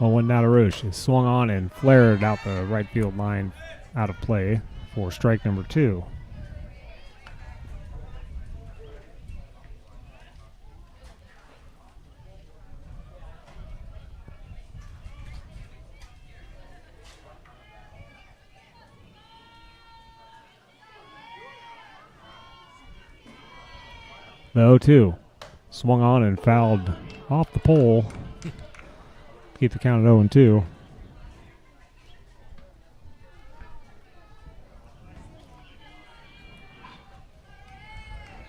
1 now to Roosh. He swung on and flared out the right field line out of play for strike number 2. The 0-2. Swung on and fouled off the pole. Keep the count at 0-2.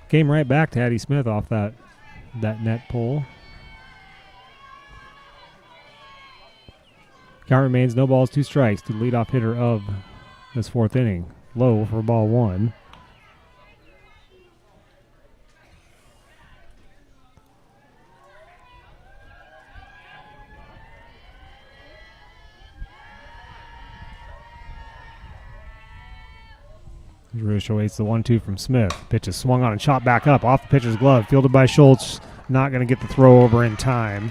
Came right back to Addie Smith off that net pole. Count remains no balls, 2 strikes to the leadoff hitter of this 4th inning. Low for ball 1. Roosh awaits the 1-2 from Smith. Pitch is swung on and shot back up off the pitcher's glove. Fielded by Schultz. Not going to get the throw over in time.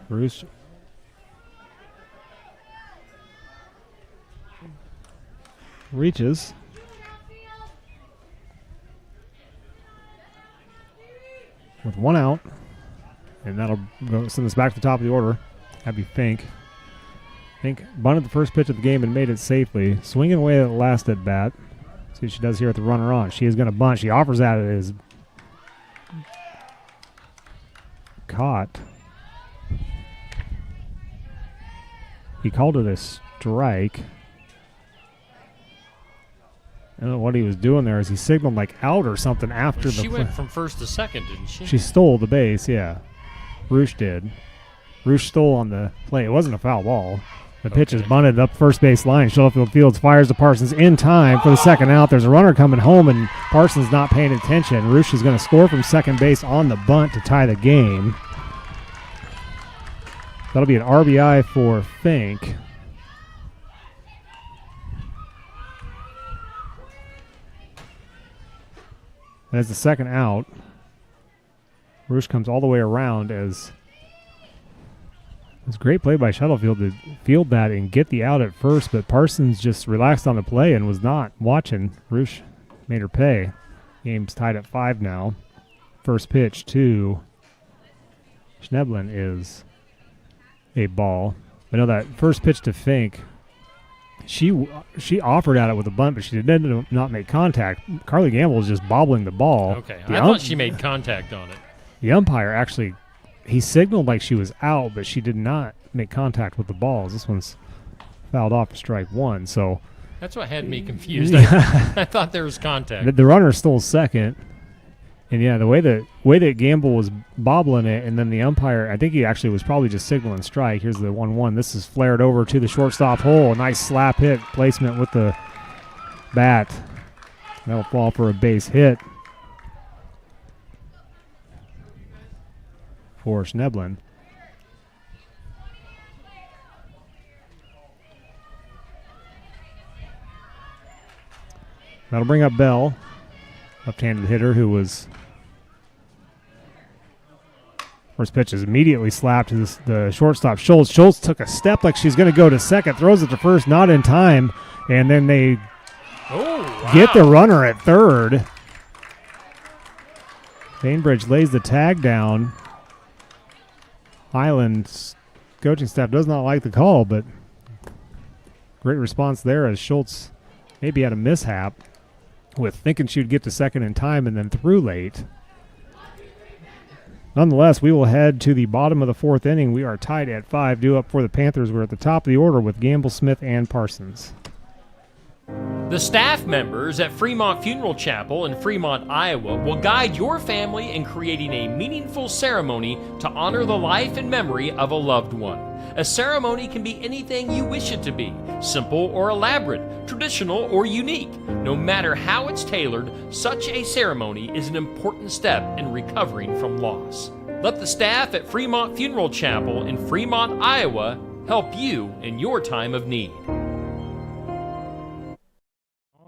Roosh reaches. With 1 out. And that'll send us back to the top of the order. That'd be Fink. Fink bunted the first pitch of the game and made it safely. Swinging away at the last at bat. See what she does here at the runner on. She is going to bunt. She offers that. It is caught. He called it a strike. I don't know what he was doing there. As he signaled like out or something after she went from first to second, didn't she? She stole the base, yeah. Roosh did. Roosh stole on the play. It wasn't a foul ball. The pitch is bunted up first base line. Shuttlefield Fields fires to Parsons in time for the second out. There's a runner coming home, and Parsons not paying attention. Roosh is going to score from second base on the bunt to tie the game. That'll be an RBI for Fink. And as the second out, Roosh comes all the way around as it's a great play by Shuttlefield to field that and get the out at first, but Parsons just relaxed on the play and was not watching. Roosh made her pay. Game's tied at 5 now. First pitch to Schneblin is a ball. I know that first pitch to Fink, she offered at it with a bunt, but she did not make contact. Carly Gamble was just bobbling the ball. Okay, I thought she made contact on it. The umpire actually, he signaled like she was out, but she did not make contact with the balls. This one's fouled off for strike 1. So that's what had me confused. I thought there was contact. The runner stole second. And yeah, the way that Gamble was bobbling it, and then the umpire, I think he actually was probably just signaling strike. Here's the 1-1. This is flared over to the shortstop hole. A nice slap hit placement with the bat. That'll fall for a base hit for Schneblin. That'll bring up Bell, left-handed hitter who was first pitch is immediately slapped to the shortstop Schultz. Schultz took a step like she's going to go to second, throws it to first, not in time, and then they get the runner at third. Bainbridge lays the tag down. Highland's coaching staff does not like the call, but great response there as Schultz maybe had a mishap with thinking she would get to second in time and then threw late. Nonetheless, we will head to the bottom of the 4th inning. We are tied at 5, due up for the Panthers. We're at the top of the order with Gamble, Smith, and Parsons. The staff members at Fremont Funeral Chapel in Fremont, Iowa will guide your family in creating a meaningful ceremony to honor the life and memory of a loved one. A ceremony can be anything you wish it to be, simple or elaborate, traditional or unique. No matter how it's tailored, such a ceremony is an important step in recovering from loss. Let the staff at Fremont Funeral Chapel in Fremont, Iowa help you in your time of need.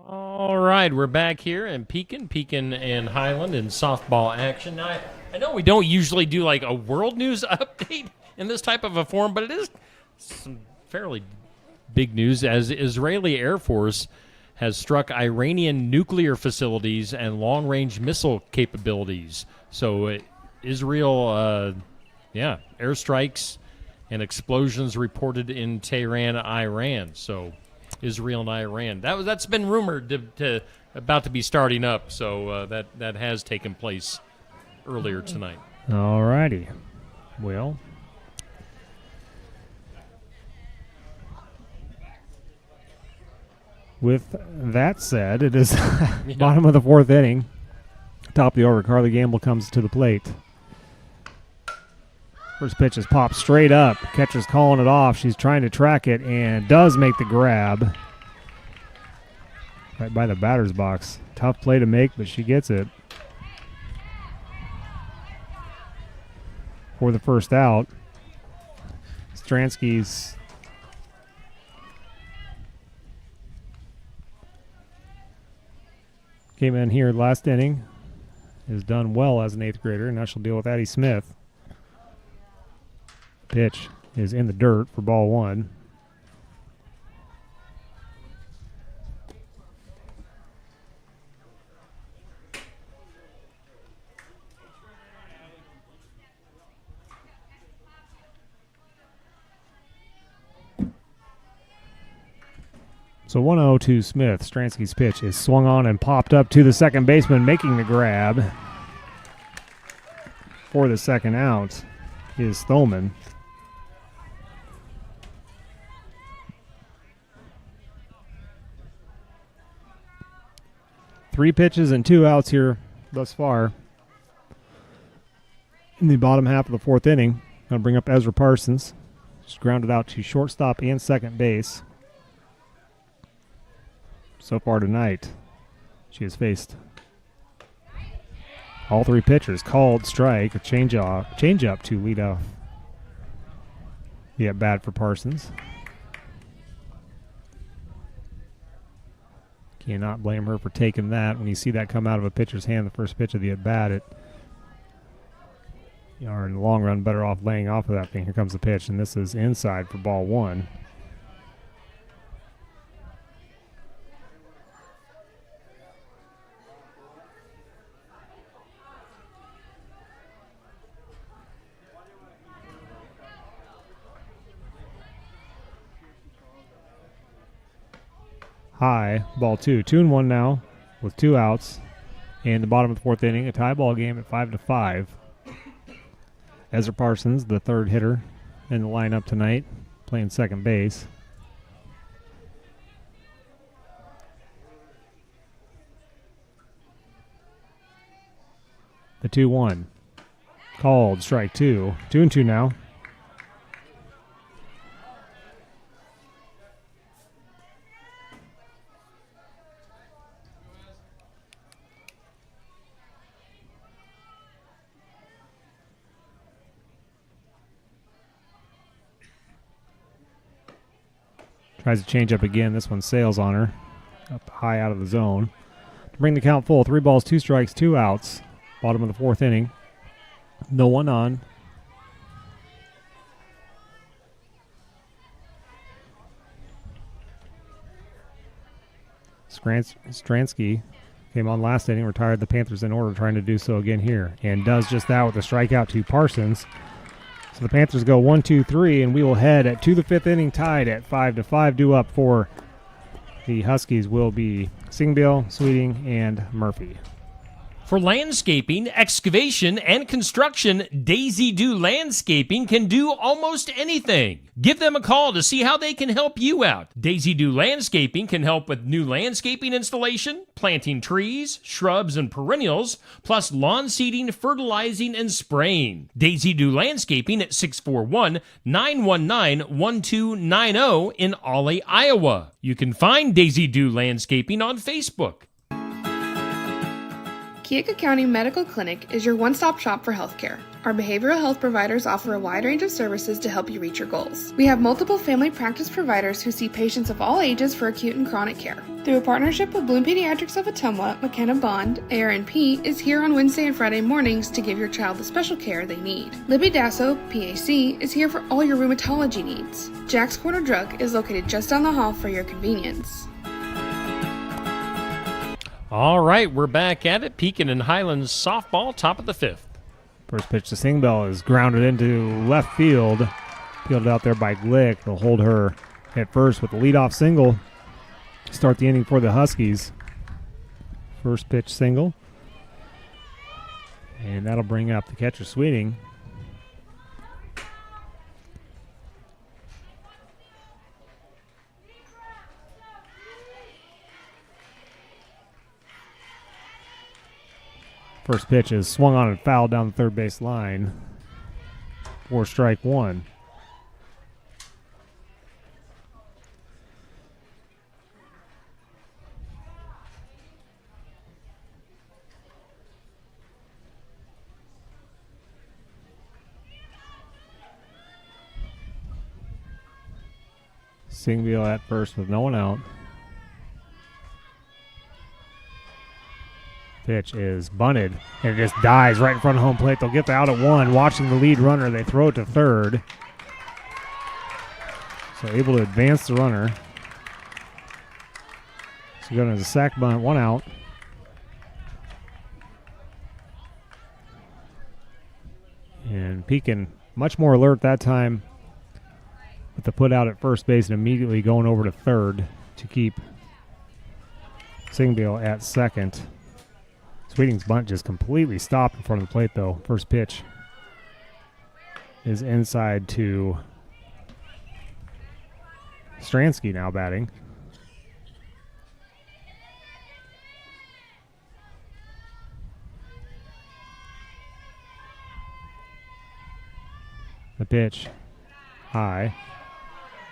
All right, we're back here in Pekin and Highland in softball action. Now, I know we don't usually do like a world news update in this type of a form, but it is some fairly big news as Israeli Air Force has struck Iranian nuclear facilities and long-range missile capabilities. So Israel, airstrikes and explosions reported in Tehran, Iran. So Israel and Iran. That's been rumored to about to be starting up. So that has taken place earlier tonight. All righty. Well, with that said, it is bottom of the fourth inning. Top of the order, Carly Gamble comes to the plate. First pitch is popped straight up. Catcher's calling it off. She's trying to track it and does make the grab. Right by the batter's box. Tough play to make, but she gets it. For the first out. Stransky's came in here last inning. Has done well as an 8th grader. Now she'll deal with Addie Smith. Pitch is in the dirt for ball 1. So 1-0 to Smith. Stransky's pitch is swung on and popped up to the second baseman, making the grab. For the second out is Thulman. Three pitches and 2 outs here thus far. In the bottom half of the fourth inning, going to bring up Ezra Parsons. She's grounded out to shortstop and second base. So far tonight, she has faced all 3 pitchers. Called strike, a change up to lead off the at bat for Parsons. Cannot blame her for taking that. When you see that come out of a pitcher's hand, the first pitch of the at bat, you are in the long run better off laying off of that thing. Here comes the pitch, and this is inside for ball 1. High, ball 2. 2-1 now with 2 outs. In the bottom of the fourth inning, a tie ball game at 5-5. Ezra Parsons, the third hitter in the lineup tonight, playing second base. The 2-1. Called, strike 2. 2-2 now. Tries to change up again. This one sails on her. Up high out of the zone. To bring the count full. 3 balls, 2 strikes, 2 outs. Bottom of the fourth inning. No one on. Stransky came on last inning, retired the Panthers in order, trying to do so again here. And does just that with a strikeout to Parsons. So the Panthers go 1-2-3, and we will head to the 5th inning tied at 5-5. Due up for the Huskies will be Singbill, Sweeting, and Murphy. For landscaping, excavation, and construction, Daisy Do Landscaping can do almost anything. Give them a call to see how they can help you out. Daisy Do Landscaping can help with new landscaping installation, planting trees, shrubs, and perennials, plus lawn seeding, fertilizing, and spraying. Daisy Do Landscaping at 641-919-1290 in Ollie, Iowa. You can find Daisy Do Landscaping on Facebook. Keokuk County Medical Clinic is your one-stop shop for healthcare. Our behavioral health providers offer a wide range of services to help you reach your goals. We have multiple family practice providers who see patients of all ages for acute and chronic care. Through a partnership with Bloom Pediatrics of Ottumwa, McKenna Bond, ARNP, is here on Wednesday and Friday mornings to give your child the special care they need. Libby Dasso, PAC, is here for all your rheumatology needs. Jack's Corner Drug is located just down the hall for your convenience. All right, we're back at it. Pekin and Highlands softball, top of the 5th. First pitch to Singbell is grounded into left field. Fielded out there by Glick. They'll hold her at first with the leadoff single. Start the inning for the Huskies. First pitch single. And that'll bring up the catcher Sweeting. First pitch is swung on and fouled down the third base line for strike one. Singbell at first with no one out. Pitch is bunted, and it just dies right in front of home plate. They'll get the out at one. Watching the lead runner, they throw it to third. So able to advance the runner. So going as a sac bunt, one out. And Pekin much more alert that time with the put out at first base and immediately going over to third to keep Singbell at second. Sweeting's bunt just completely stopped in front of the plate, though. First pitch is inside to Stransky now batting. The pitch, high,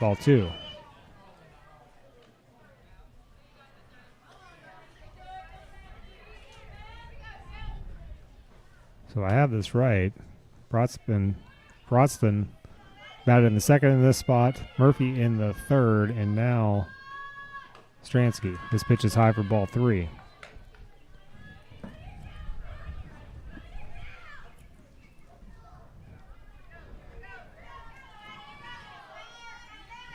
ball two. So I have this right. Brodston batted in the second in this spot. Murphy in the third, and now Stransky. This pitch is high for ball three.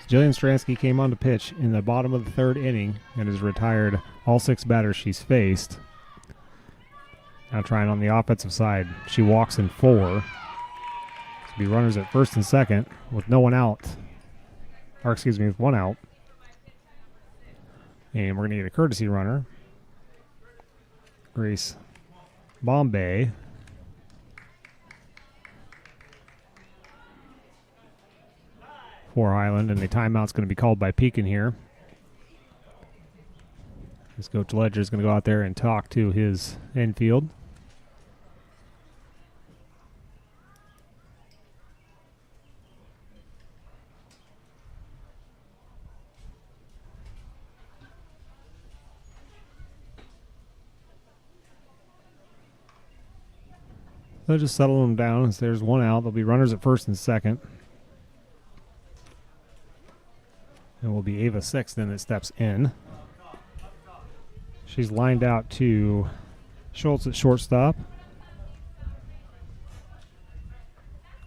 Jillian Stransky came on to pitch in the bottom of the third inning and has retired all 6 batters she's faced. Now trying on the offensive side. She walks in 4. This will be runners at first and second with no one out. Or excuse me, with one out. And we're going to get a courtesy runner. Grace Bombay. For Highland, and the timeout's going to be called by Pekin here. This Coach Ledger is going to go out there and talk to his infield. They'll just settle them down as there's one out. There'll be runners at first and second. It will be Ava Sexton that steps in. She's lined out to Schultz at shortstop.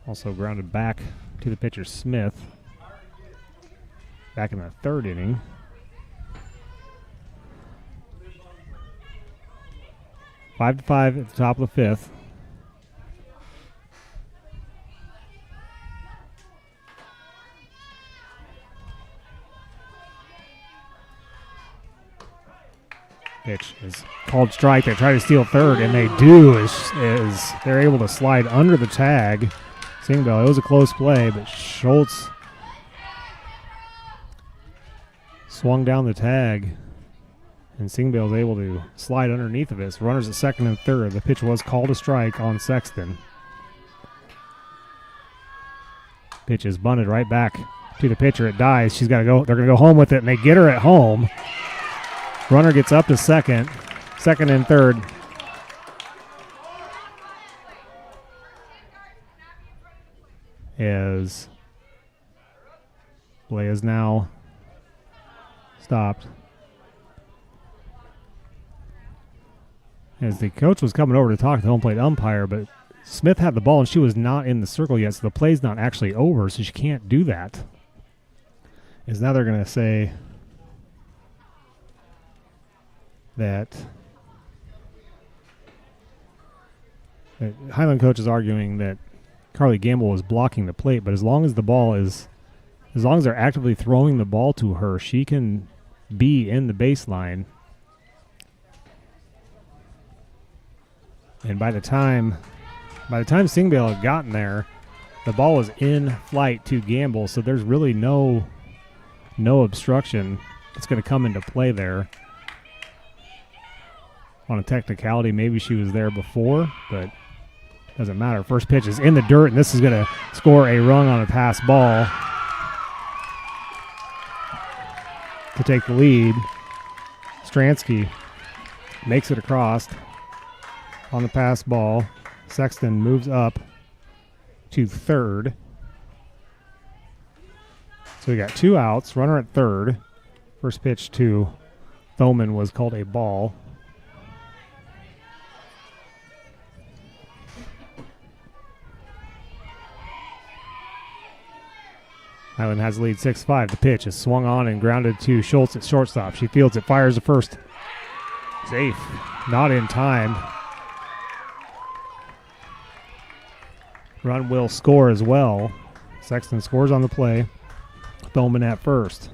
Also grounded back to the pitcher Smith. Back in the third inning. 5-5 at the top of the fifth. Pitch is called strike. They try to steal third, and they do as they're able to slide under the tag. Singbell, it was a close play, but Schultz swung down the tag, and Singbell was able to slide underneath of it. So runners at second and third. The pitch was called a strike on Sexton. Pitch is bunted right back to the pitcher. It dies. She's got to go. They're going to go home with it, and they get her at home. Runner gets up to second and third. as play is now stopped. As the coach was coming over to talk to the home plate umpire, but Smith had the ball and she was not in the circle yet, so the play's not actually over, so she can't do that. As now they're going to say that Highland coach is arguing that Carly Gamble was blocking the plate, but as long as they're actively throwing the ball to her, she can be in the baseline. And by the time Singbale had gotten there, the ball was in flight to Gamble, so there's really no obstruction that's going to come into play there. On a technicality, maybe she was there before, but doesn't matter. First pitch is in the dirt, and this is going to score a run on a pass ball to take the lead. Stransky makes it across on the pass ball. Sexton moves up to third. So we got 2 outs, runner at third. First pitch to Thoman was called a ball. Highland has the lead 6-5. The pitch is swung on and grounded to Schultz at shortstop. She fields it, fires the first. Safe. Not in time. Run will score as well. Sexton scores on the play. Thoman at first.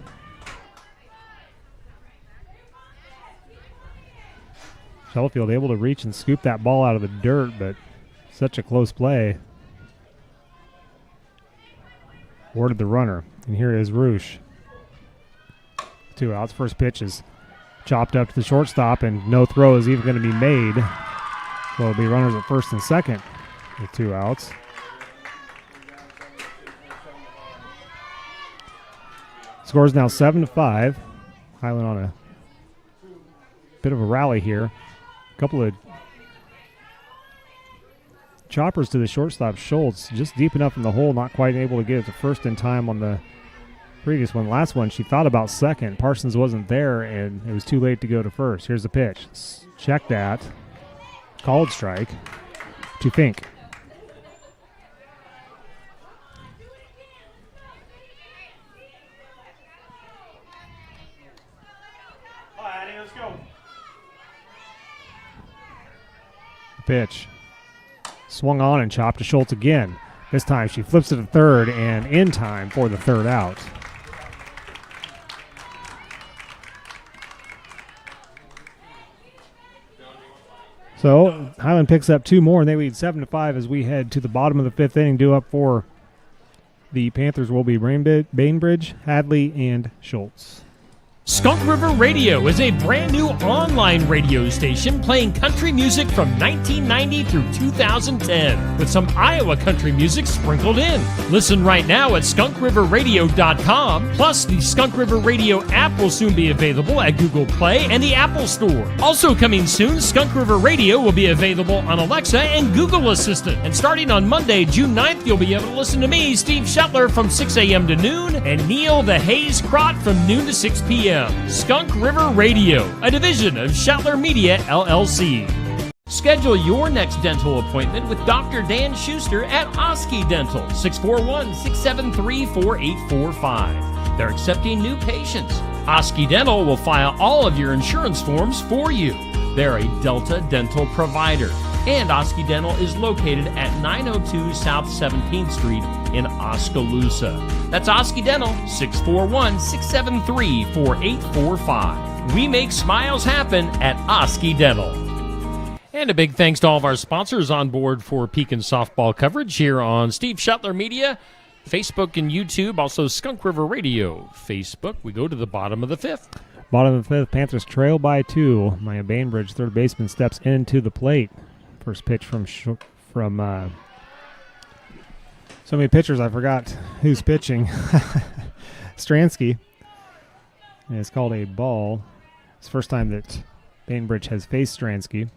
Shuttlesfield able to reach and scoop that ball out of the dirt, but such a close play. Warded the runner. And here is Roosh. 2 outs. First pitch is chopped up to the shortstop, and no throw is even going to be made. So it'll be runners at first and second with 2 outs. Score is now 7-5. Highland on a bit of a rally here. A couple of choppers to the shortstop, Schultz, just deep enough in the hole, not quite able to get it to first in time on the previous one. Last one, she thought about second. Parsons wasn't there, and it was too late to go to first. Here's the pitch. Check that. Called strike to Fink. Pitch. Swung on and chopped to Schultz again. This time she flips it to third and in time for the third out. So Highland picks up 2 more and they lead 7-5 as we head to the bottom of the 5th inning. Due up for the Panthers will be Bainbridge, Hadley, and Schultz. Skunk River Radio is a brand new online radio station playing country music from 1990 through 2010 with some Iowa country music sprinkled in. Listen right now at skunkriverradio.com. Plus, the Skunk River Radio app will soon be available at Google Play and the Apple Store. Also coming soon, Skunk River Radio will be available on Alexa and Google Assistant. And starting on Monday, June 9th, you'll be able to listen to me, Steve Shetler, from 6 a.m. to noon, and Neil the Hayes Crott from noon to 6 p.m. Skunk River Radio, a division of Shetler Media, LLC. Schedule your next dental appointment with Dr. Dan Schuster at Oski Dental, 641-673-4845. They're accepting new patients. Oski Dental will file all of your insurance forms for you. They're a Delta dental provider. And Oski Dental is located at 902 South 17th Street in Oskaloosa. That's Oski Dental, 641-673-4845. We make smiles happen at Oski Dental. And a big thanks to all of our sponsors on board for Pekin softball coverage here on Steve Shetler Media, Facebook and YouTube, also Skunk River Radio, Facebook. We go to the bottom of the 5th. Bottom of the 5th, Panthers trail by 2. Maya Bainbridge, third baseman, steps into the plate. First pitch from so many pitchers, I forgot who's pitching. Stransky. And it's called a ball. It's the first time that Bainbridge has faced Stransky.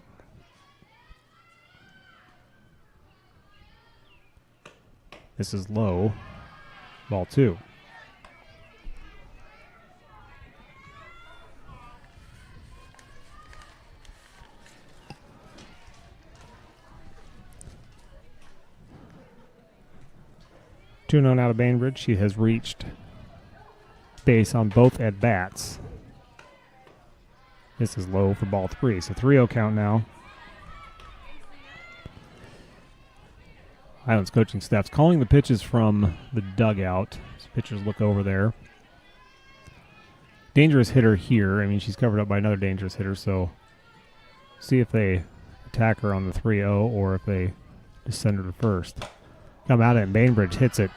This is low. Ball 2. Two known out of Bainbridge. She has reached base on both at bats. This is low for ball 3. So 3-0 count now. Highlands coaching staff's calling the pitches from the dugout. So pitchers look over there. Dangerous hitter here. I mean, she's covered up by another dangerous hitter, so see if they attack her on the 3-0 or if they just send her to first. Come out and Bainbridge hits it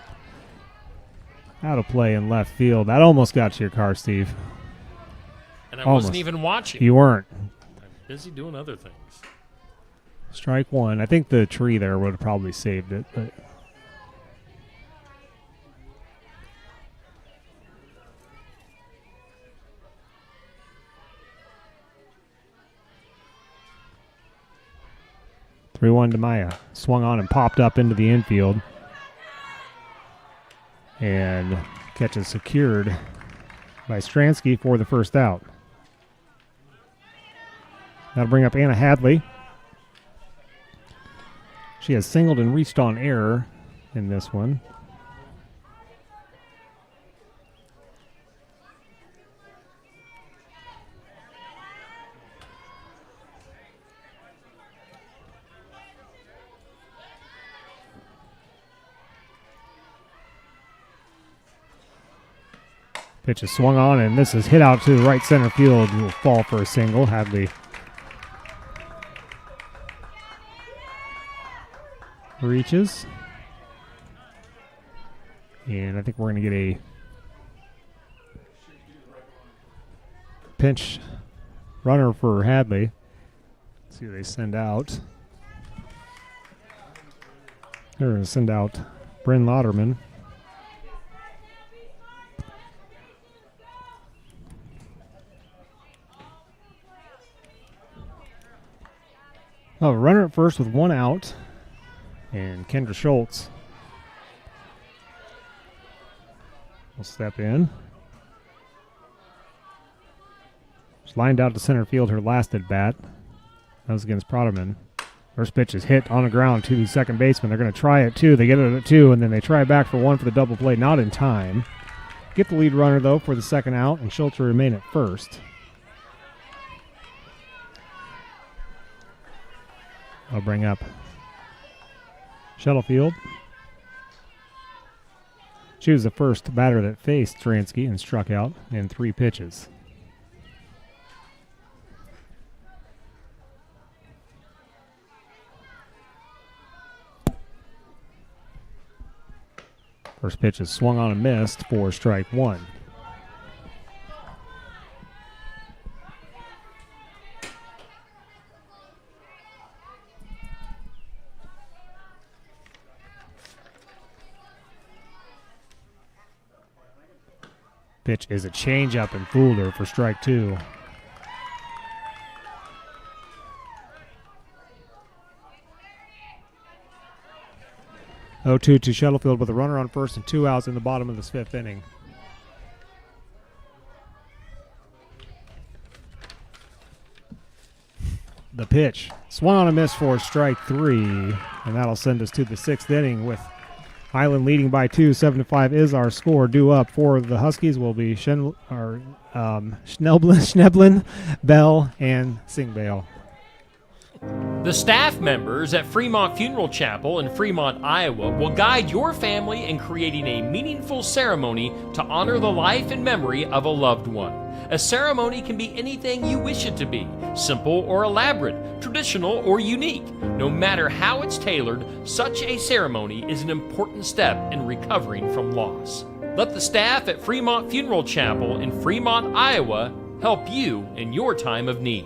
out of play in left field. That almost got to your car, Steve. And I Almost. wasn't even watching. You weren't. I'm busy doing other things. Strike 1. I think the tree there would have probably saved it, but 3-1 to Maya. Swung on and popped up into the infield. And catch is secured by Stransky for the first out. That'll bring up Anna Hadley. She has singled and reached on error in this one. Pitch is swung on, and this is hit out to the right center field. Will fall for a single. Hadley reaches. And I think we're going to get a pinch runner for Hadley. Let's see who they send out. They're going to send out Bryn Lauderman. Oh, runner at first with one out. And Kendra Schultz will step in. She's lined out to center field her last at bat. That was against Proderman. First pitch is hit on the ground to the second baseman. They're going to try it two. They get it at two, and then they try back for one for the double play. Not in time. Get the lead runner, though, for the second out, and Schultz will remain at first. I'll bring up Shuttlefield. She was the first batter that faced Stransky and struck out in 3 pitches. First pitch is swung on and missed for strike 1. Pitch is a changeup and fooled her for strike 2. Oh, 2 to Shuttlefield with a runner on first and 2 outs in the bottom of this 5th inning. The pitch swung on a miss for strike 3, and that'll send us to the 6th inning with Highland leading by 2. 7-5 is our score. Due up for the Huskies will be Schneblin, Bell, and Singbale. The staff members at Fremont Funeral Chapel in Fremont, Iowa will guide your family in creating a meaningful ceremony to honor the life and memory of a loved one. A ceremony can be anything you wish it to be, simple or elaborate, traditional or unique. No matter how it's tailored, such a ceremony is an important step in recovering from loss. Let the staff at Fremont Funeral Chapel in Fremont, Iowa help you in your time of need.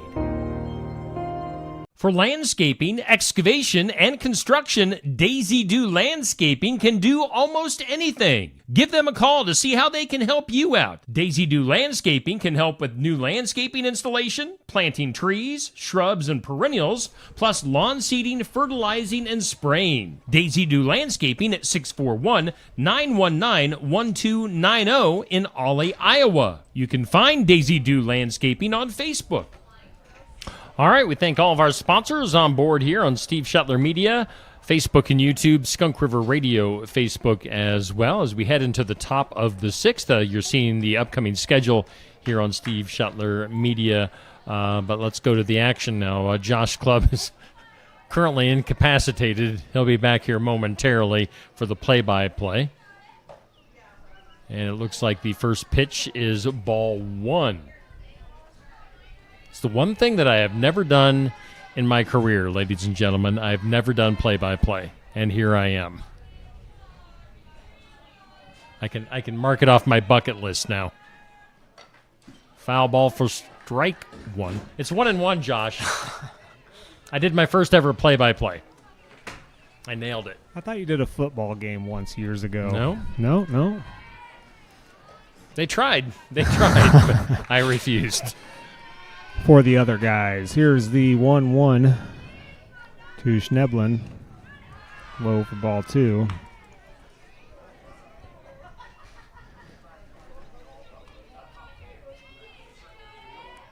For landscaping, excavation, and construction, Daisy Do Landscaping can do almost anything. Give them a call to see how they can help you out. Daisy Do Landscaping can help with new landscaping installation, planting trees, shrubs, and perennials, plus lawn seeding, fertilizing, and spraying. Daisy Do Landscaping at 641-919-1290 in Ollie, Iowa. You can find Daisy Do Landscaping on Facebook. All right, we thank all of our sponsors on board here on Steve Shuttler Media, Facebook and YouTube, Skunk River Radio Facebook as well. As we head into the top of the 6th, you're seeing the upcoming schedule here on Steve Shuttler Media. But let's go to the action now. Josh Clubb is currently incapacitated. He'll be back here momentarily for the play-by-play. And it looks like the first pitch is ball 1. It's the one thing that I have never done in my career, ladies and gentlemen. I've never done play-by-play, and here I am. I can mark it off my bucket list now. Foul ball for strike 1. It's 1-1, Josh. I did my first ever play-by-play. I nailed it. I thought you did a football game once years ago. No? No? They tried, but I refused. For the other guys, here's the 1-1 to Schneblin. Low for ball 2.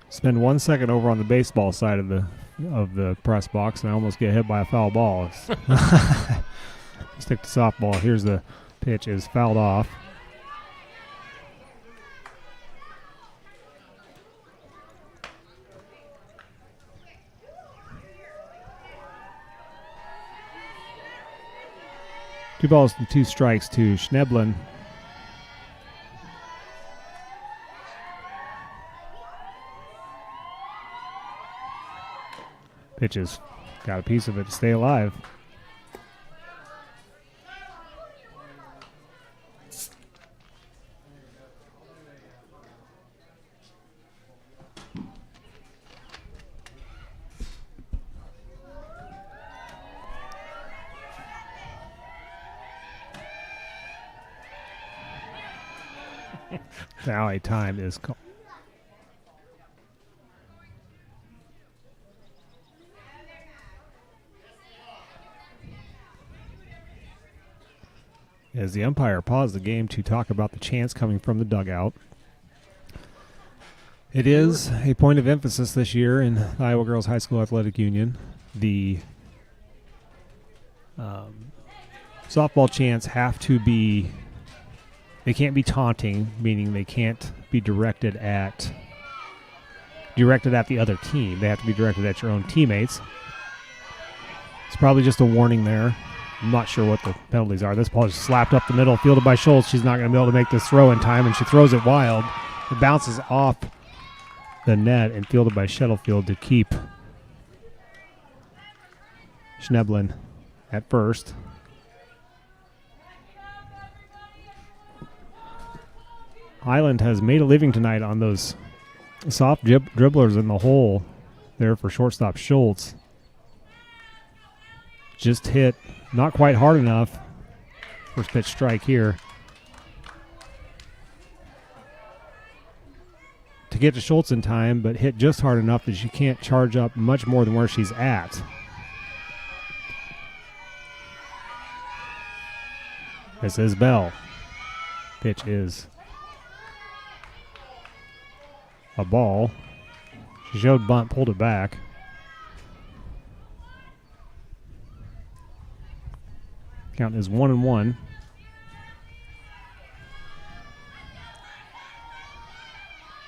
Spend 1 second over on the baseball side of the press box, and I almost get hit by a foul ball. Stick to softball. Here's the pitch is fouled off. Two balls and 2 strikes to Schneblin. Pitches. Got a piece of it to stay alive. Now a time is called. As the umpire paused the game to talk about the chants coming from the dugout. It is a point of emphasis this year in the Iowa Girls High School Athletic Union. The softball chants have to be, they can't be taunting, meaning they can't be directed at the other team. They have to be directed at your own teammates. It's probably just a warning there. I'm not sure what the penalties are. This ball is slapped up the middle, fielded by Schultz. She's not going to be able to make this throw in time, and she throws it wild. It bounces off the net and fielded by Shuttlefield to keep Schneblin at first. Highland has made a living tonight on those soft dribblers in the hole there for shortstop Schultz. Just hit not quite hard enough. First pitch strike here. To get to Schultz in time, but hit just hard enough that she can't charge up much more than where she's at. This is Bell. Pitch is a ball. She showed bunt, pulled it back. Count is 1-1.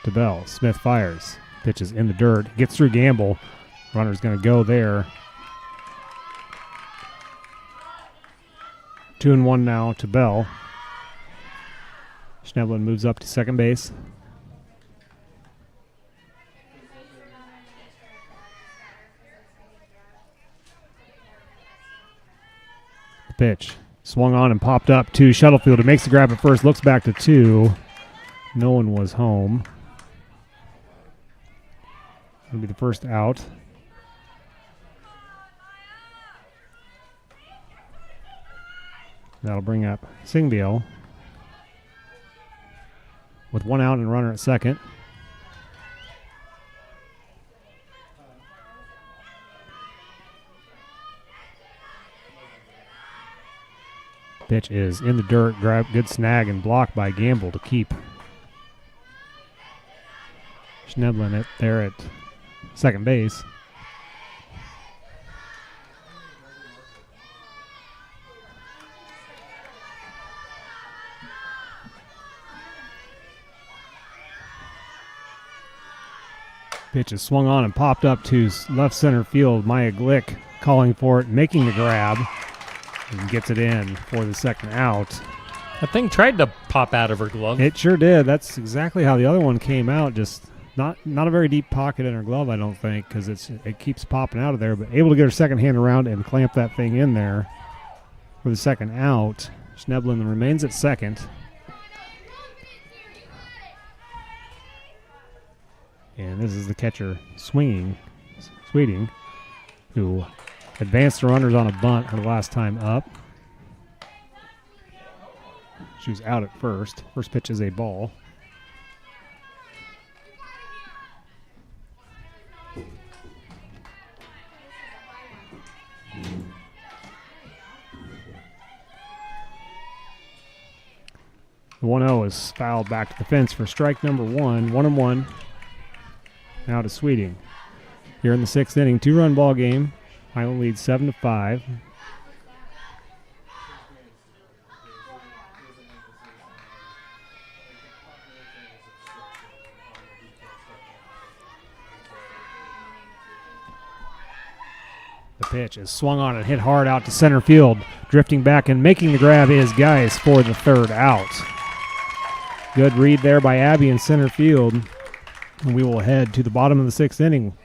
To Bell. Smith fires. Pitch is in the dirt. Gets through Gamble. Runner's going to go there. 2-1 now to Bell. Schneblin moves up to second base. Pitch swung on and popped up to Shuttlefield. It makes the grab at first, looks back to 2. No one was home. That'll be the first out. That'll bring up Singbiel with 1 out and a runner at second. Pitch is in the dirt. Good snag and block by Gamble to keep Schneblin it there at second base. Pitch is swung on and popped up to left center field. Maya Glick calling for it, making the grab, and gets it in for the second out. That thing tried to pop out of her glove. It sure did. That's exactly how the other one came out. Just not a very deep pocket in her glove, I don't think, because it keeps popping out of there. But able to get her second hand around and clamp that thing in there for the second out. Schneblin remains at second. And this is the catcher Sweeting, who advanced the runners on a bunt her last time up. She was out at first. First pitch is a ball. The 1-0 is fouled back to the fence for strike number 1. 1-1. Now to Sweeting. Here in the 6th inning, 2-run ball game. Highland leads 7-5. The pitch is swung on and hit hard out to center field. Drifting back and making the grab is Geis for the third out. Good read there by Abby in center field. And we will head to the bottom of the 6th inning.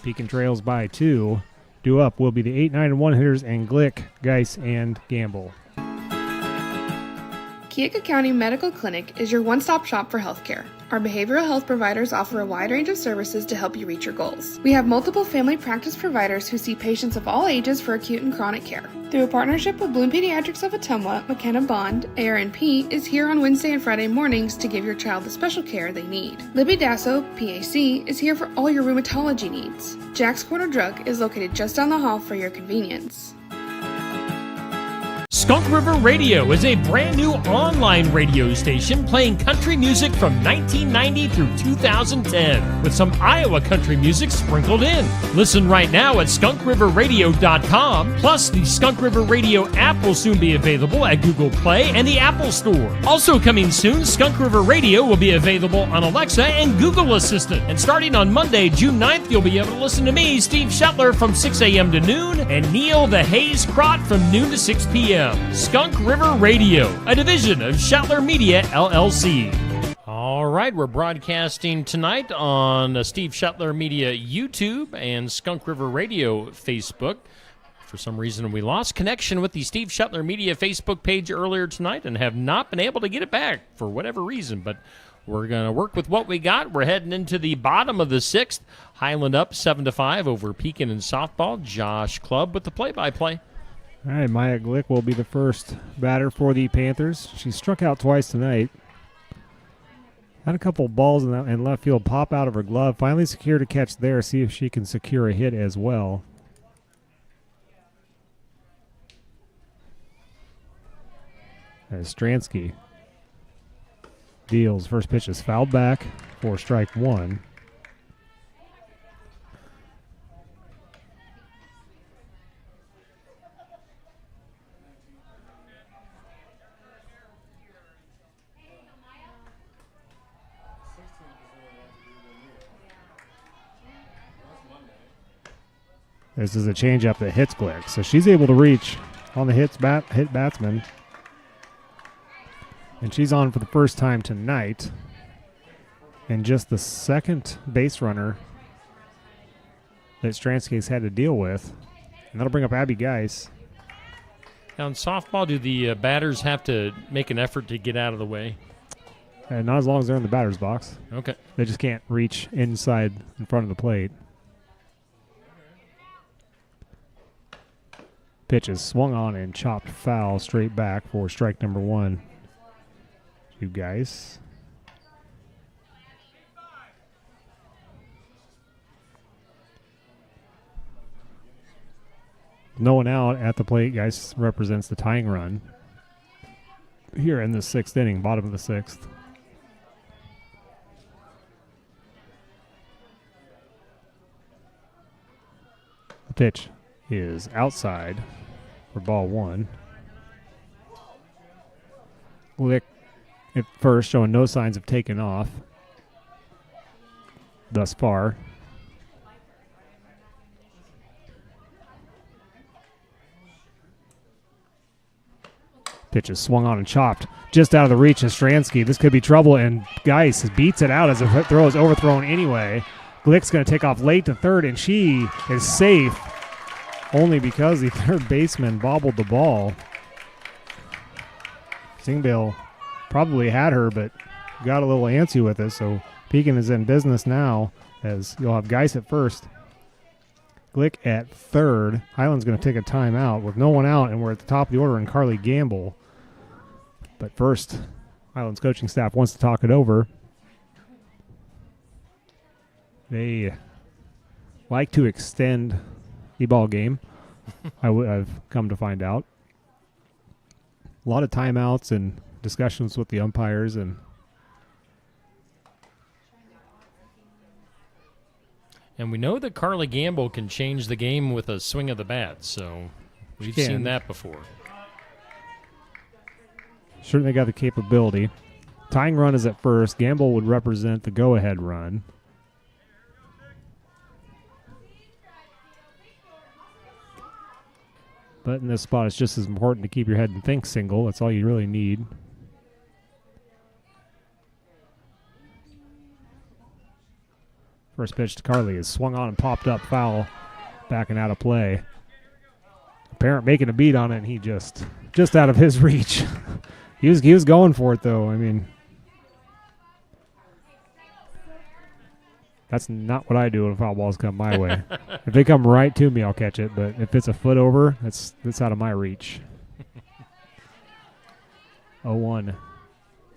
Pekin trails by 2. Due up will be the 8, 9, and 1 hitters and Glick, Geis, and Gamble. Keokuk County Medical Clinic is your one-stop shop for healthcare. Our behavioral health providers offer a wide range of services to help you reach your goals. We have multiple family practice providers who see patients of all ages for acute and chronic care. Through a partnership with Bloom Pediatrics of Ottumwa, McKenna Bond, ARNP, is here on Wednesday and Friday mornings to give your child the special care they need. Libby Dasso, PAC, is here for all your rheumatology needs. Jack's Corner Drug is located just down the hall for your convenience. Skunk River Radio is a brand new online radio station playing country music from 1990 through 2010 with some Iowa country music sprinkled in. Listen right now at skunkriverradio.com. Plus, the Skunk River Radio app will soon be available at Google Play and the Apple Store. Also coming soon, Skunk River Radio will be available on Alexa and Google Assistant. And starting on Monday, June 9th, you'll be able to listen to me, Steve Shetler, from 6 a.m. to noon, and Neil the Hayes Crott from noon to 6 p.m. Skunk River Radio, a division of Shetler Media, LLC. All right, we're broadcasting tonight on Steve Shetler Media YouTube and Skunk River Radio Facebook. For some reason, we lost connection with the Steve Shetler Media Facebook page earlier tonight and have not been able to get it back for whatever reason, but we're going to work with what we got. We're heading into the bottom of the 6th. Highland up 7-5 over Pekin in softball. Josh Clubb with the play-by-play. All right, Maya Glick will be the first batter for the Panthers. She struck out twice tonight. Had a couple balls in left field pop out of her glove. Finally secured a catch there. See if she can secure a hit as well. As Stransky deals. First pitch is fouled back for strike 1. This is a changeup that hits Glick, so she's able to reach on the hit batsman. And she's on for the first time tonight. And just the second base runner that Stransky's had to deal with. And that'll bring up Abby Geis. Now in softball, do the batters have to make an effort to get out of the way? And not as long as they're in the batter's box. Okay. They just can't reach inside in front of the plate. Pitch is swung on and chopped foul straight back for strike number 1. You guys. No one out at the plate. Guys represents the tying run here in the 6th inning, bottom of the 6th. The pitch is outside for ball 1. Glick at first, showing no signs of taking off thus far. Pitch is swung on and chopped just out of the reach of Stransky. This could be trouble, and Geis beats it out as the throw is overthrown anyway. Glick's going to take off late to third, and she is safe only because the third baseman bobbled the ball. Singbale probably had her, but got a little antsy with it, so Pekin is in business now as you'll have Geis at first. Glick at third. Highland's going to take a timeout with no one out, and we're at the top of the order in Carly Gamble. But first, Highland's coaching staff wants to talk it over. They like to extend the ball game, I've come to find out. A lot of timeouts and discussions with the umpires, and we know that Carly Gamble can change the game with a swing of the bat, so we've seen that before. Certainly got the capability. Tying run is at first. Gamble would represent the go-ahead run. But in this spot, it's just as important to keep your head and think single. That's all you really need. First pitch to Carly is swung on and popped up foul, backing out of play. Parent making a beat on it, and he just out of his reach. He was going for it, though. I mean, that's not what I do when foul balls come my way. If they come right to me, I'll catch it. But if it's a foot over, that's out of my reach. 0-1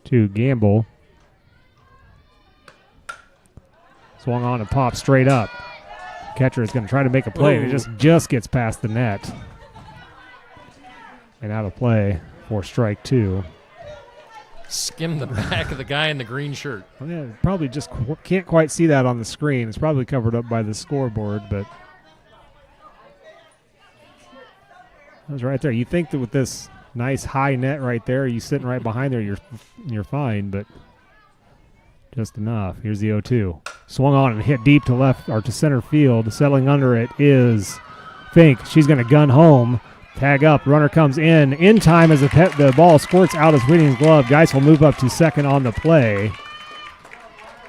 to Gamble. Swung on and popped straight up. Catcher is going to try to make a play, and it just gets past the net. And out of play for strike 2. Skim the back of the guy in the green shirt. Well, yeah, probably just can't quite see that on the screen. It's probably covered up by the scoreboard, but that was right there. You think that with this nice high net right there, you sitting right behind there, you're fine, but just enough. Here's the 0-2. Swung on and hit deep to left or to center field. Settling under it is Fink. She's going to gun home. Tag up. Runner comes in time as the ball squirts out of Whitting's glove. Geis will move up to second on the play.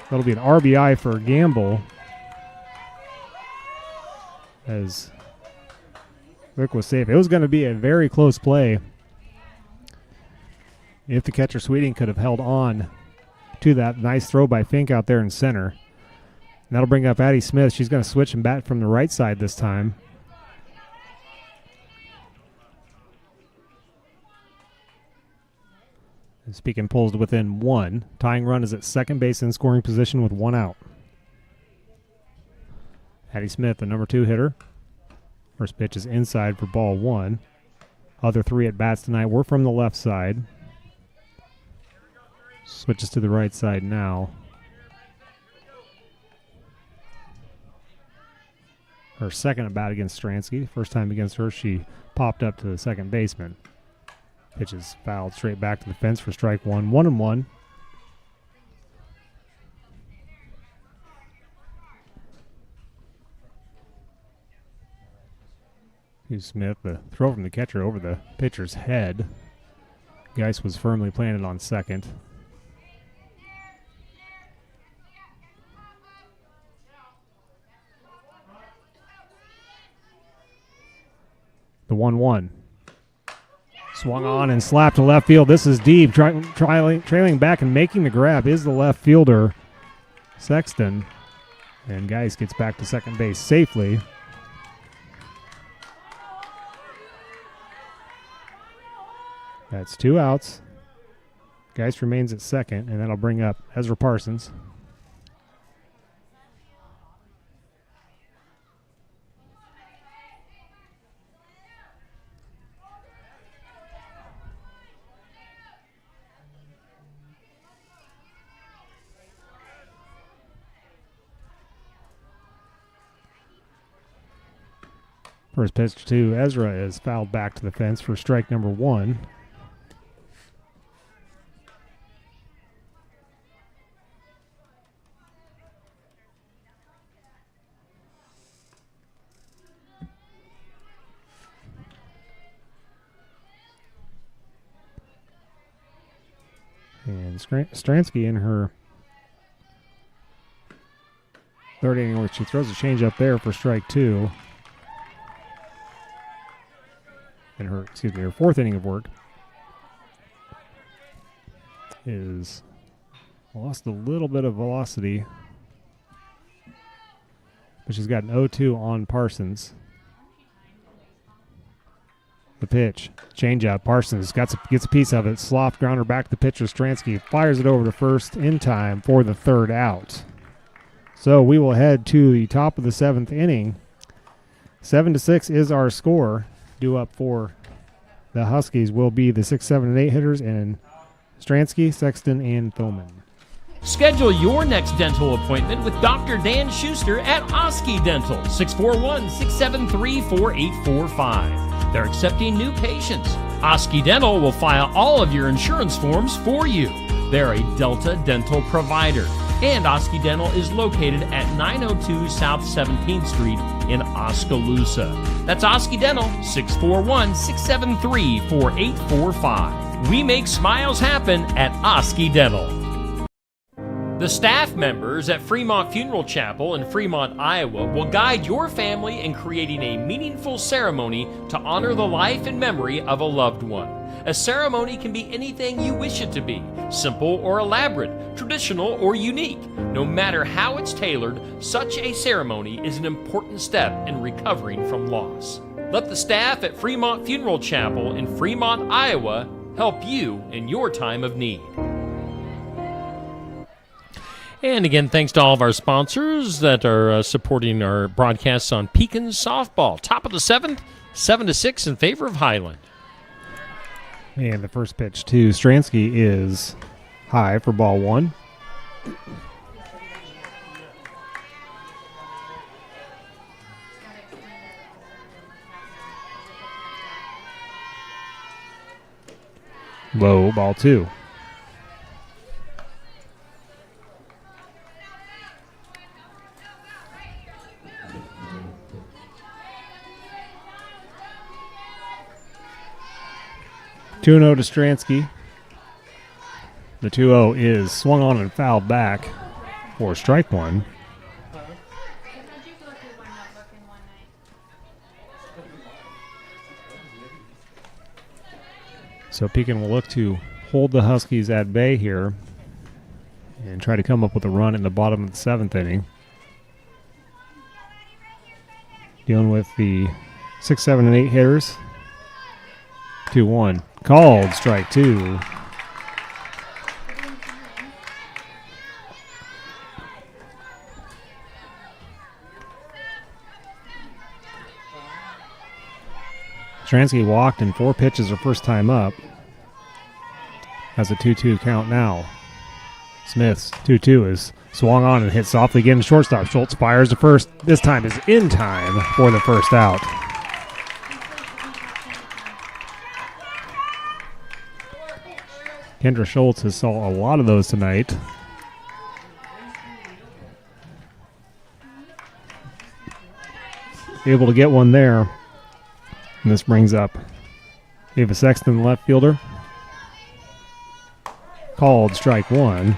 That'll be an RBI for Gamble. As Rick was safe. It was going to be a very close play if the catcher Sweeting could have held on to that nice throw by Fink out there in center. And that'll bring up Addie Smith. She's going to switch and bat from the right side this time. And Speaking pulls to within 1. Tying run is at second base in scoring position with 1 out. Addie Smith, the number 2 hitter. First pitch is inside for ball 1. Other 3 at bats tonight were from the left side. Switches to the right side now. Her second at bat against Stransky. First time against her, she popped up to the second baseman. Pitch is fouled straight back to the fence for strike 1. 1-1. Here's Smith, the throw from the catcher over the pitcher's head. Geis was firmly planted on second. The 1-1. Swung on and slapped to left field. This is deep. Trailing back and making the grab is the left fielder, Sexton. And Geis gets back to second base safely. That's 2 outs. Geist remains at second, and that'll bring up Ezra Parsons. First pitch to Ezra is fouled back to the fence for strike number 1. And Stransky in her third inning, where she throws a change up there for strike 2. In her fourth inning of work is lost a little bit of velocity, but she's got an 0-2 on Parsons. The pitch, change up. Parsons gets a piece of it. Slough grounder back to the pitcher. Stransky fires it over to first in time for the 3rd out. So we will head to the top of the 7th inning. 7-6 is our score. Due up for the Huskies will be the 6, 7, and 8 hitters, and Stransky, Sexton, and Thoman. Schedule your next dental appointment with Dr. Dan Schuster at Oski Dental, 641-673-4845. They're accepting new patients. Oski Dental will file all of your insurance forms for you. They're a Delta dental provider. And Oski Dental is located at 902 South 17th Street in Oskaloosa. That's Oski Dental, 641-673-4845. We make smiles happen at Oski Dental. The staff members at Fremont Funeral Chapel in Fremont, Iowa will guide your family in creating a meaningful ceremony to honor the life and memory of a loved one. A ceremony can be anything you wish it to be, simple or elaborate, traditional or unique. No matter how it's tailored, such a ceremony is an important step in recovering from loss. Let the staff at Fremont Funeral Chapel in Fremont, Iowa help you in your time of need. And again, thanks to all of our sponsors that are supporting our broadcasts on Pekin Softball. Top of the 7th, 7-6 in favor of Highland. And the first pitch to Stransky is high for ball 1. Low, ball 2. Two 2-0 to Stransky. The 2-0 is swung on and fouled back for strike 1. So Pekin will look to hold the Huskies at bay here and try to come up with a run in the bottom of the 7th inning. Dealing with the 6, 7, and 8 hitters. 2-1. Called strike 2. Stransky walked in 4 pitches her first time up. Has a 2-2 count now. Smith's 2-2 is swung on and hit softly again to shortstop. Schultz fires to first. This time is in time for the first out. Kendra Schultz has saw a lot of those tonight. Able to get one there. And this brings up Ava Sexton, the left fielder. Called strike 1.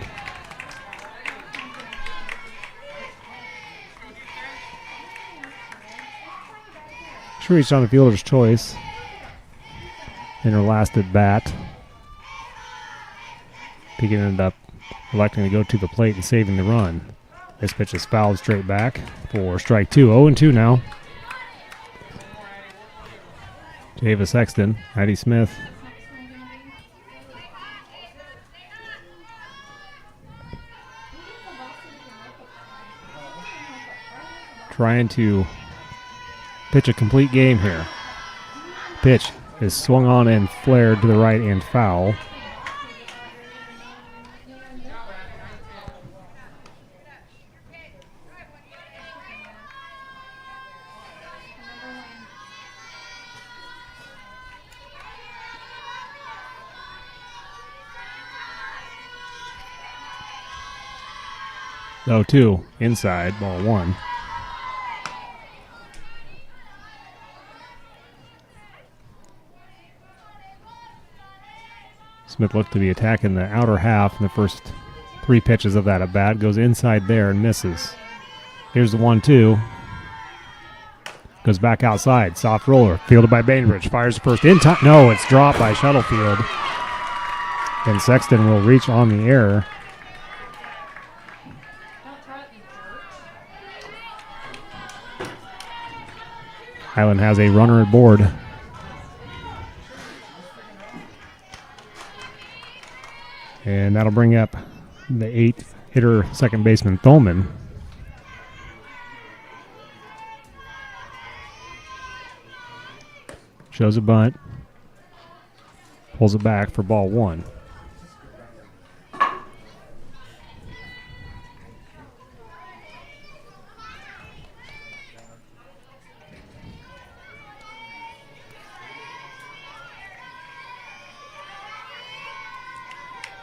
She reached on the fielder's choice in her last at bat. Pekin ended up electing to go to the plate and saving the run. This pitch is fouled straight back for strike 2. 0-2 now. To Ava Sexton. Addie Smith trying to pitch a complete game here. Pitch is swung on and flared to the right and foul. Oh, 2 inside, ball 1. Smith looked to be attacking the outer half in the first 3 pitches of that at bat. Goes inside there and misses. Here's the 1-2. Goes back outside. Soft roller. Fielded by Bainbridge. Fires the first in time. No, it's dropped by Shuttlefield. And Sexton will reach on the air. Highland has a runner aboard. And that'll bring up the 8th hitter, second baseman Thoman. Shows a bunt. Pulls it back for ball 1.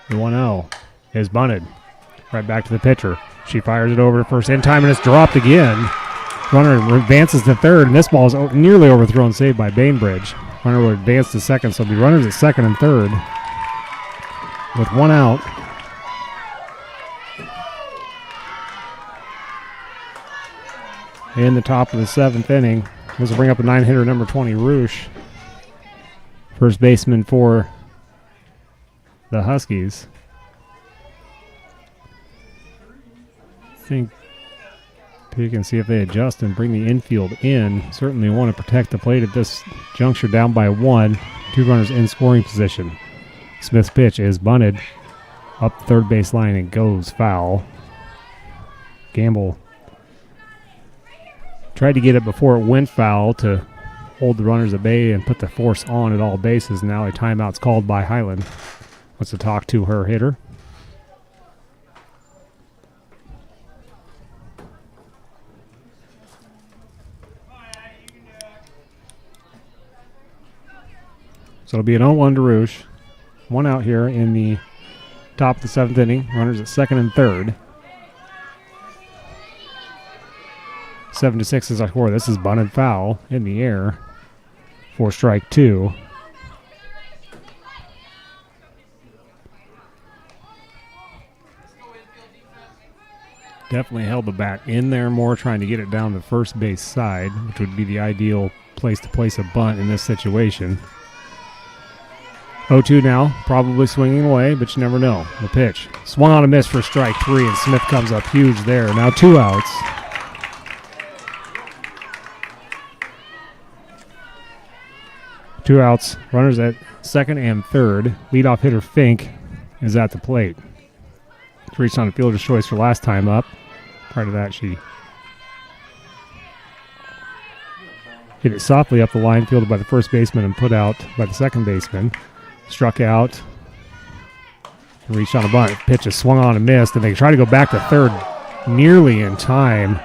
The 1-0 is bunted. Right back to the pitcher. She fires it over to first in time, and it's dropped again. Runner advances to third, and this ball is nearly overthrown, saved by Bainbridge. Runner will advance to second, so it'll be runners at second and third. With 1 out. In the top of the 7th inning. This will bring up a 9-hitter, number 20, Roosh. First baseman for the Huskies. I think pick and see if they adjust and bring the infield in. Certainly want to protect the plate at this juncture, down by 1. 2 runners in scoring position. Smith's pitch is bunted up the third base line and goes foul. Gamble tried to get it before it went foul to hold the runners at bay and put the force on at all bases. Now a timeout's called by Highland. Wants to talk to her hitter. So it'll be an 0-1 to Roosh. 1 out here in the top of the 7th inning. Runners at second and third. 7-6 is our score. This is bunted foul in the air for strike 2. Definitely held the bat in there more, trying to get it down the first base side, which would be the ideal place to place a bunt in this situation. 0-2 now, probably swinging away, but you never know. The pitch. Swung on a miss for strike 3, and Smith comes up huge there. Now 2 outs. Two outs. Runners at second and third. Leadoff hitter Fink is at the plate. She reached on a fielder's choice for last time up. Prior to that, she hit it softly up the line, fielded by the first baseman and put out by the second baseman. Struck out. Reached on a bunt. Pitch is swung on and missed, and they try to go back to third nearly in time,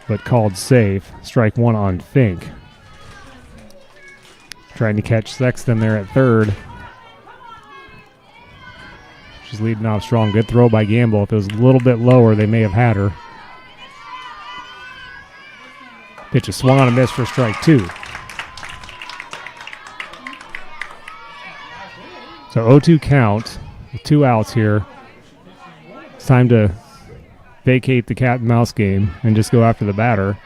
but called safe. Strike 1 on Fink. Trying to catch Sexton there at third. She's leading off strong. Good throw by Gamble. If it was a little bit lower, they may have had her. Pitch is swung on a miss for strike 2. So 0-2 count with 2 outs here. It's time to vacate the cat and mouse game and just go after the batter.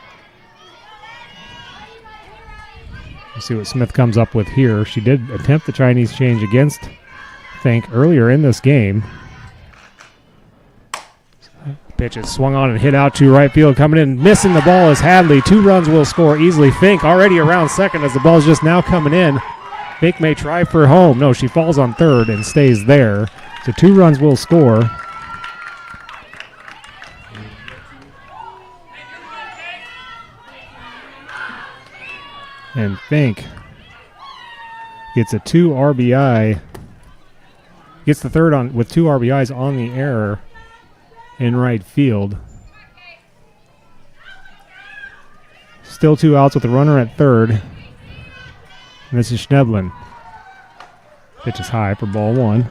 We'll see what Smith comes up with here. She did attempt the Chinese change against Fink earlier in this game. Pitch is swung on and hit out to right field. Coming in, missing the ball is Hadley. 2 runs will score easily. Fink already around second as the ball's just now coming in. Fink may try for home. No, she falls on third and stays there. So 2 runs will score. And Fink gets a 2 RBI. Gets the third on with 2 RBIs on the error in right field. Still 2 outs with a runner at third. And this is Schneblin. Pitch is high for ball 1.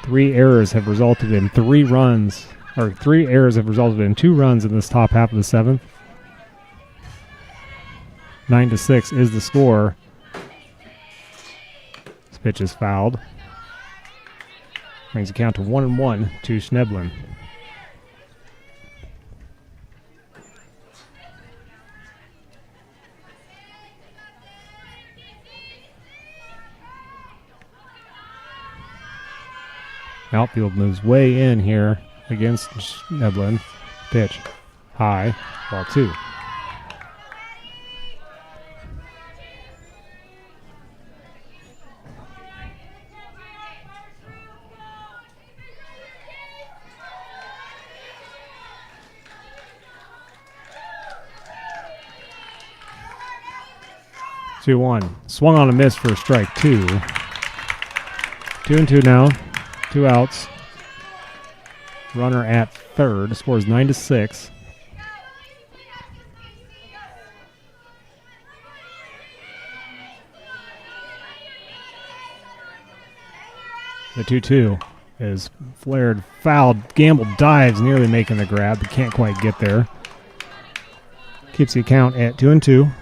3 errors have resulted in 3 runs, or 3 errors have resulted in 2 runs in this top half of the 7th. 9-6 is the score. This pitch is fouled. Brings the count to 1-1 to Schneblin. Outfield moves way in here against Schneblin. Pitch high, ball 2. Two one. Swung on a miss for strike 2. 2-2 now. 2 outs. Runner at third. Scores 9-6. The 2-2 is flared, fouled. Gamble dives, nearly making the grab, but can't quite get there. Keeps the count at 2-2.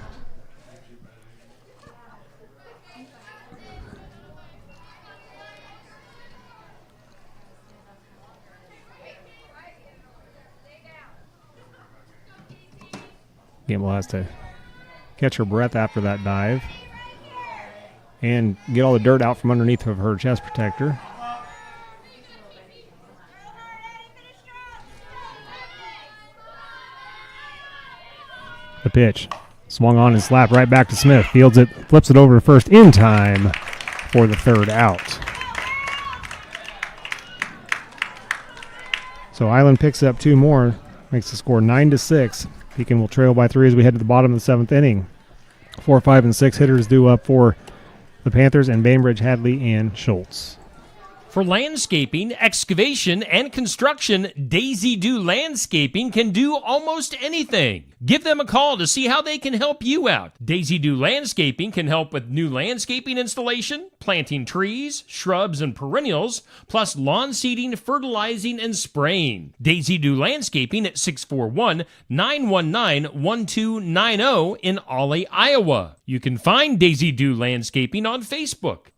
Gamble has to catch her breath after that dive and get all the dirt out from underneath of her chest protector. The pitch swung on and slapped right back to Smith. Fields it, flips it over to first in time for the 3rd out. So Island picks up 2 more, makes the score 9-6. Pekin will trail by 3 as we head to the bottom of the 7th inning. 4, 5, and 6 hitters due up for the Panthers and Bainbridge, Hadley, and Schultz. For landscaping, excavation, and construction, Daisy Do Landscaping can do almost anything. Give them a call to see how they can help you out. Daisy Do Landscaping can help with new landscaping installation, planting trees, shrubs, and perennials, plus lawn seeding, fertilizing, and spraying. Daisy Do Landscaping at 641-919-1290 in Ollie, Iowa. You can find Daisy Do Landscaping on Facebook.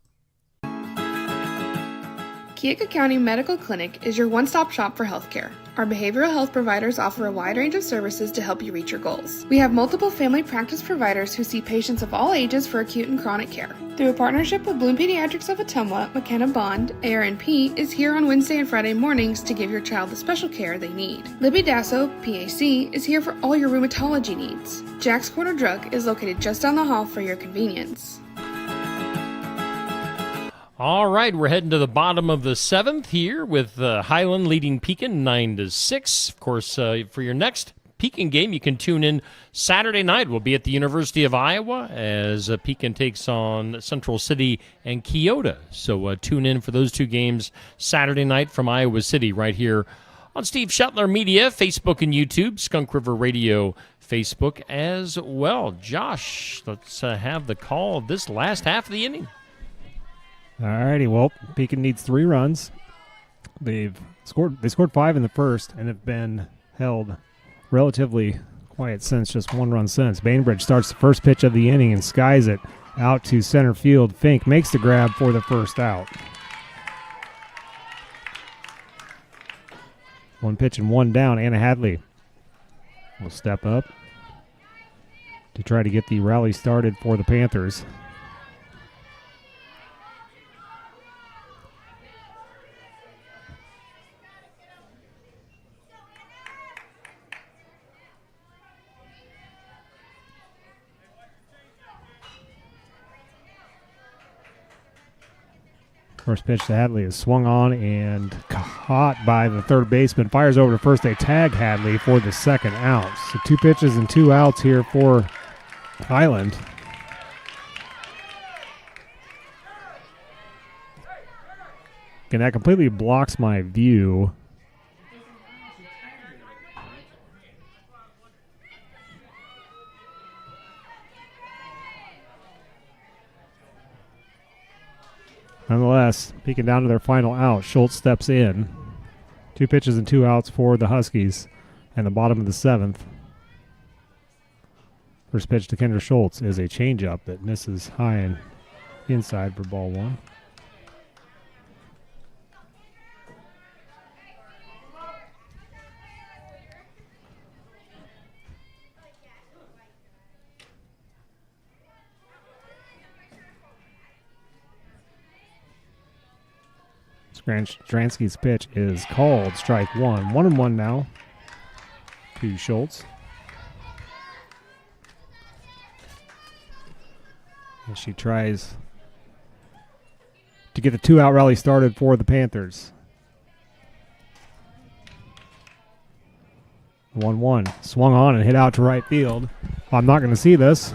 Keokuk County Medical Clinic is your one-stop shop for healthcare. Our behavioral health providers offer a wide range of services to help you reach your goals. We have multiple family practice providers who see patients of all ages for acute and chronic care. Through a partnership with Bloom Pediatrics of Ottumwa, McKenna Bond, ARNP, is here on Wednesday and Friday mornings to give your child the special care they need. Libby Dasso, PAC, is here for all your rheumatology needs. Jack's Corner Drug is located just down the hall for your convenience. All right, we're heading to the bottom of the 7th here with Highland leading Pekin 9-6. Of course, for your next Pekin game, you can tune in Saturday night. We'll be at the University of Iowa as Pekin takes on Central City and Keota. So tune in for those 2 games Saturday night from Iowa City right here on Steve Shetler Media, Facebook and YouTube, Skunk River Radio Facebook as well. Josh, let's have the call of this last half of the inning. All righty, well, Pekin needs 3 runs. They scored 5 in the first and have been held relatively quiet since, just 1 run since. Bainbridge starts the first pitch of the inning and skies it out to center field. Fink makes the grab for the 1st out. 1 pitch and 1 down. Anna Hadley will step up to try to get the rally started for the Panthers. First pitch to Hadley is swung on and caught by the third baseman. Fires over to first. They tag Hadley for the second out. So 2 pitches and 2 outs here for Highland. And that completely blocks my view. Nonetheless, peeking down to their final out, Schultz steps in. 2 pitches and 2 outs for the Huskies and the bottom of the 7th. First pitch to Kendra Schultz is a changeup that misses high and inside for ball 1. Stransky's pitch is called strike 1. 1-1 now to Schultz. And she tries to get the 2-out rally started for the Panthers. 1-1. Swung on and hit out to right field. I'm not going to see this.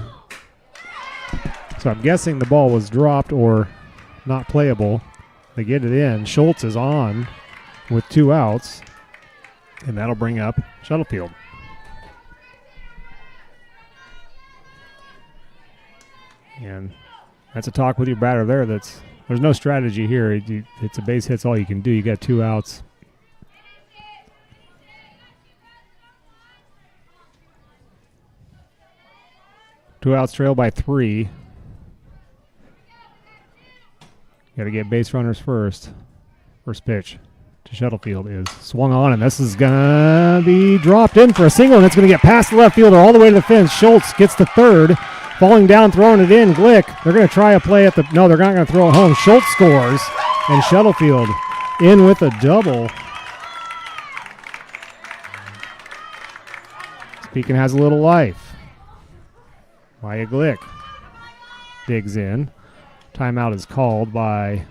So I'm guessing the ball was dropped or not playable. They get it in. Schultz is on with 2 outs, and that'll bring up Shuttlefield. And that's a talk with your batter there. There's no strategy here. It's a base hit's all you can do. You got 2 outs. Two outs, trail by 3. Got to get base runners first. First pitch to Shuttlefield is swung on, and this is going to be dropped in for a single, and it's going to get past the left fielder all the way to the fence. Schultz gets to third. Falling down, throwing it in. Glick, they're going to try a play at the... No, they're not going to throw it home. Schultz scores, and Shuttlefield in with a double. Speaking has a little life. Maya Glick digs in. Timeout is called by,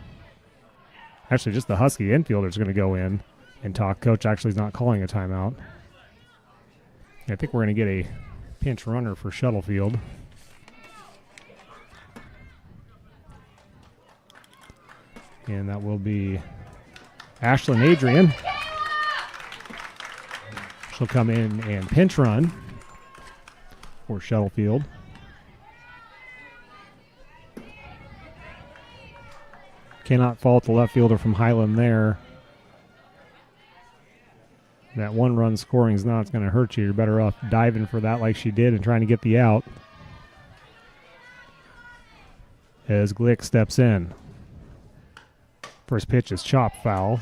actually just the Husky infielder is going to go in and talk. Coach actually is not calling a timeout. I think we're going to get a pinch runner for Shuttlefield. And that will be Ashlyn Adrian. She'll come in and pinch run for Shuttlefield. Cannot fault the left fielder from Highland there. That 1-run scoring is not going to hurt you. You're better off diving for that like she did and trying to get the out. As Glick steps in. First pitch is chop foul.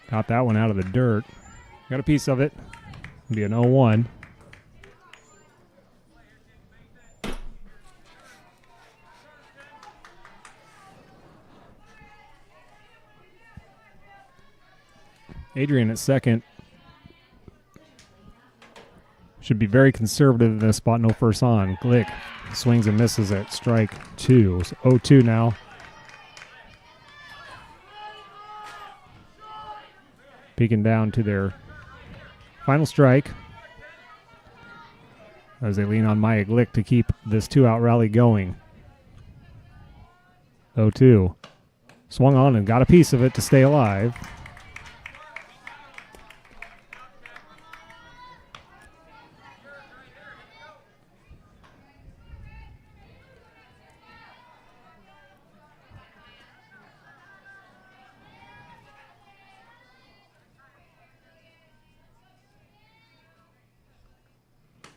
Got that one out of the dirt. Got a piece of it. It'll be an 0-1. Adrian at second. Should be very conservative in this spot. No first on. Glick swings and misses at strike 2. So 0-2 now. Peeking down to their final strike as they lean on Maya Glick to keep this 2-out rally going. 0-2. Swung on and got a piece of it to stay alive.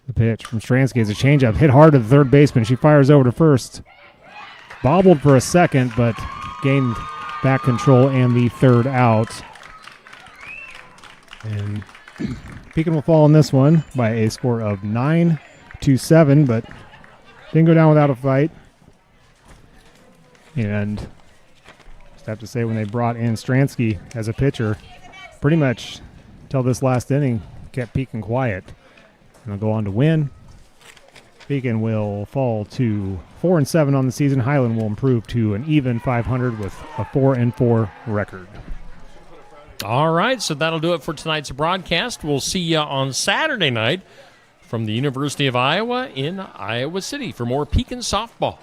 The pitch from Stransky is a changeup. Hit hard to the third baseman. She fires over to first. Bobbled for a second, but gained back control and the 3rd out. And Pekin will fall in this one by a score of 9-7, but didn't go down without a fight. And just have to say, when they brought in Stransky as a pitcher, pretty much until this last inning, kept Pekin quiet. And they'll go on to win Beacon will fall to 4-7 on the season. Highland will improve to an even 500 with a 4-4 record. All right, so that'll do it for tonight's broadcast. We'll see you on Saturday night from the University of Iowa in Iowa City for more Pekin softball.